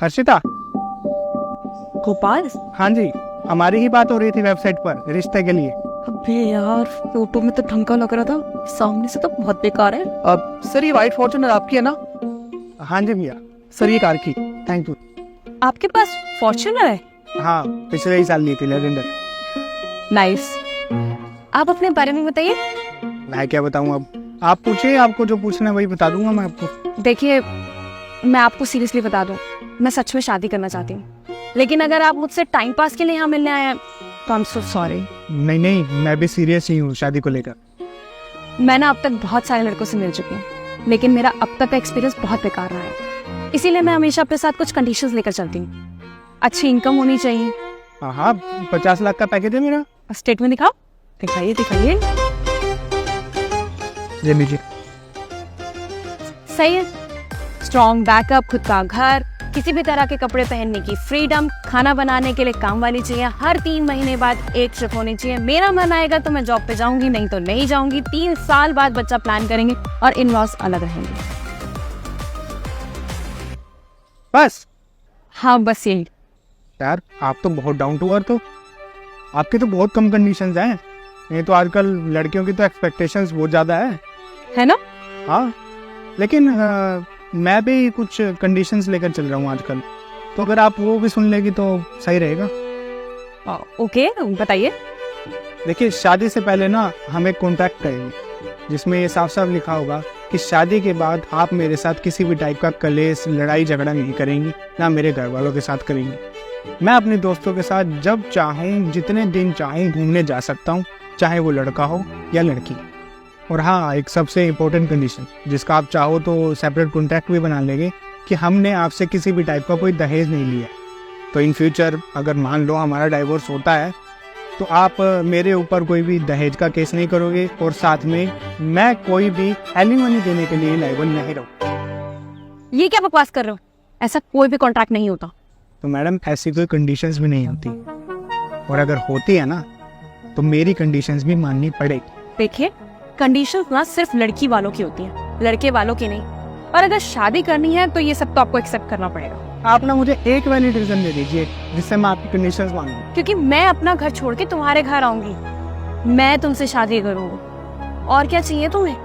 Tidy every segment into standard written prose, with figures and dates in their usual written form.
हर्षिता। गोपाल। हाँ जी, हमारी ही बात हो रही थी वेबसाइट पर रिश्ते के लिए। अबे यार, फोटो में तो ढंग का लग रहा था, सामने से तो बहुत बेकार है। अब सर, ये व्हाइट फॉर्च्यूनर आपकी है ना? हाँ जी भैया, सर ये कार की। Thank you. आपके पास फॉर्च्यूनर है? हाँ, पिछले ही साल ली थी, लेजेंडर। नाइस। आप अपने बारे में बताइए। मैं क्या बताऊँ अब, आप पूछिए, आपको जो पूछना है वही बता दूंगा मैं आपको। देखिए, मैं आपको सीरियसली बता दूं, मैं सच में शादी करना चाहती हूँ, लेकिन अगर आप मुझसे टाइम पास के लिए यहाँ मिलने आए हैं तो आई एम सो सॉरी। नहीं नहीं, मैं भी सीरियस ही हूँ शादी को लेकर। मैं ना अब तक बहुत सारे लड़कों से मिल चुकी हूँ, लेकिन मेरा अब तक का एक्सपीरियंस बहुत बेकार रहा है। इसीलिए मैं हमेशा अपने साथ कुछ कंडीशंस लेकर चलती हूँ। अच्छी इनकम होनी चाहिए। हाँ, 50 लाख का पैकेज है मेरा। स्टेटमेंट दिखाओ। दिखाइए दिखाइए। ये लीजिए। सही है। स्ट्रॉन्ग बैकअप, खुद का घर, किसी भी तरह के कपड़े पहनने की फ्रीडम, खाना बनाने के लिए काम वाली चाहिए, हर 3 महीने बाद एक शिफ्ट होनी चाहिए। मेरा मन आएगा तो मैं जॉब पे जाऊंगी, नहीं तो नहीं जाऊंगी। 3 साल बाद बच्चा प्लान करेंगे और इन-लॉज अलग रहेंगे। बस? हाँ, बस यही। यार आप तो बहुत डाउन टू अर्थ हो। आपके तो बहुत कम कंडीशंस हैं। नहीं तो आजकल लड़कियों की तो एक्सपेक्टेशंस बहुत ज़्यादा है ना? हाँ, लेकिन मैं भी कुछ कंडीशंस लेकर चल रहा हूँ आजकल, तो अगर आप वो भी सुन लेगी तो सही रहेगा। ओके, बताइए। देखिए, शादी से पहले ना हम एक कॉन्ट्रैक्ट करेंगे जिसमें ये साफ साफ लिखा होगा कि शादी के बाद आप मेरे साथ किसी भी टाइप का कलेश, लड़ाई झगड़ा नहीं करेंगी, ना मेरे घर वालों के साथ करेंगी। मैं अपने दोस्तों के साथ जब चाहूँ, जितने दिन चाहूँ घूमने जा सकता हूँ, चाहे वो लड़का हो या लड़की। और हाँ, एक सबसे इम्पोर्टेंट कंडीशन जिसका आप चाहो तो सेपरेट कॉन्ट्रैक्ट भी बना लेंगे कि हमने आपसे किसी भी टाइप का कोई दहेज नहीं लिया। तो इन फ्यूचर अगर मान लो हमारा डाइवोर्स होता है तो आप मेरे ऊपर कोई भी दहेज का केस नहीं करोगे, और साथ में मैं कोई भी एलिमनी देने के लिए लायबल नहीं रहूँ। ये क्या बकवास कर रहे हो? ऐसा कोई भी कॉन्ट्रैक्ट नहीं होता। तो मैडम, ऐसी कोई कंडीशंस भी नहीं होती, और अगर होती है ना तो मेरी कंडीशंस भी माननी पड़ेगी। देखिए, कंडीशंस ना सिर्फ लड़की वालों की होती हैं, लड़के वालों की नहीं। और अगर शादी करनी है तो ये सब तो आपको एक्सेप्ट करना पड़ेगा। आप ना मुझे एक वैलिड रीजन दे दीजिए जिससे मैं आपकी कंडीशंस मानूं। क्योंकि मैं अपना घर छोड़ के तुम्हारे घर आऊंगी, मैं तुमसे शादी करूंगी। और क्या चाहिए तुम्हें?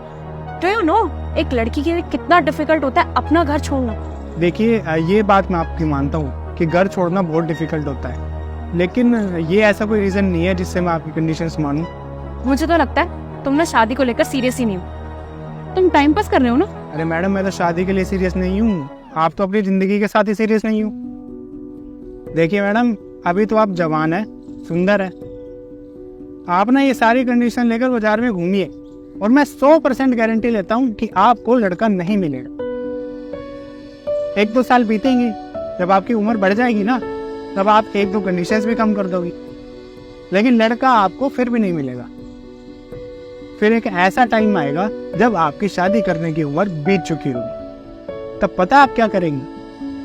डू यू नो एक लड़की के लिए कितना डिफिकल्ट होता है अपना घर छोड़ना? देखिए, ये बात मैं आपकी मानता हूँ कि घर छोड़ना बहुत डिफिकल्ट होता है, लेकिन ये ऐसा कोई रीजन नहीं है जिससे मैं आपकी कंडीशंस मानूं। मुझे तो लगता है तुम ना शादी को लेकर सीरियस ही नहीं हो, तुम टाइम पास कर रहे हो ना। अरे मैडम, मैं तो शादी के लिए सीरियस नहीं हूँ, आप तो अपनी जिंदगी के साथ ही सीरियस नहीं हो। देखिए मैडम, अभी तो आप जवान है, सुंदर है, आप ना ये सारी कंडीशन लेकर बाजार में घूमिए और मैं 100% गारंटी लेता हूँ कि आपको लड़का नहीं मिलेगा। 1-2 साल बीतेंगे, जब आपकी उम्र बढ़ जाएगी ना, तब आप 1-2 कंडीशंस भी कम कर दोगी, लेकिन लड़का आपको फिर भी नहीं मिलेगा। फिर एक ऐसा टाइम आएगा जब आपकी शादी करने की उम्र बीत चुकी होगी, तब पता आप क्या करेंगी?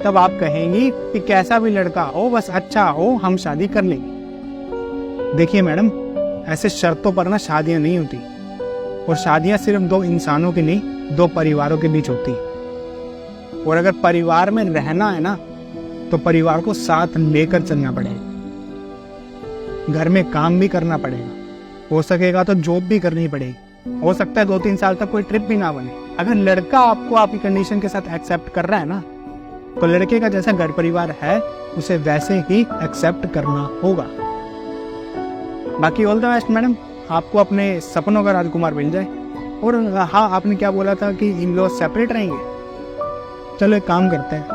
तब आप कहेंगी कि कैसा भी लड़का हो, बस अच्छा हो, हम शादी कर लेंगे। देखिए मैडम, ऐसे शर्तों पर ना शादियां नहीं होती, और शादियां सिर्फ 2 इंसानों की नहीं, 2 परिवारों के बीच होती है। और अगर परिवार में रहना है ना, तो परिवार को साथ लेकर चलना पड़ेगा, घर में काम भी करना पड़ेगा, हो सकेगा तो जॉब भी करनी पड़ेगी। हो सकता है 2-3 साल तक कोई ट्रिप भी ना बने। अगर लड़का आपको आपकी कंडीशन के साथ एक्सेप्ट कर रहा है ना, तो लड़के का जैसा घर परिवार है उसे वैसे ही एक्सेप्ट करना होगा। बाकी ऑल द बेस्ट मैडम, आपको अपने सपनों का राजकुमार मिल जाए। और हाँ, आपने क्या बोला था कि इन-लॉज सेपरेट रहेंगे? चलो एक काम करते हैं,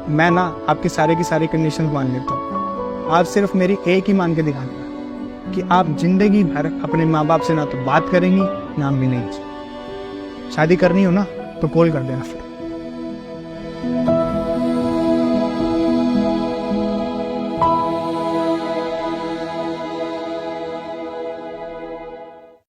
मैं ना आपकी सारी की सारी कंडीशन मान लेता हूँ, आप सिर्फ मेरी एक ही मान के दिखा देना कि आप जिंदगी भर अपने माँ बाप से ना तो बात करेंगी ना मिलेंगी। शादी करनी हो ना तो कॉल कर देना फिर।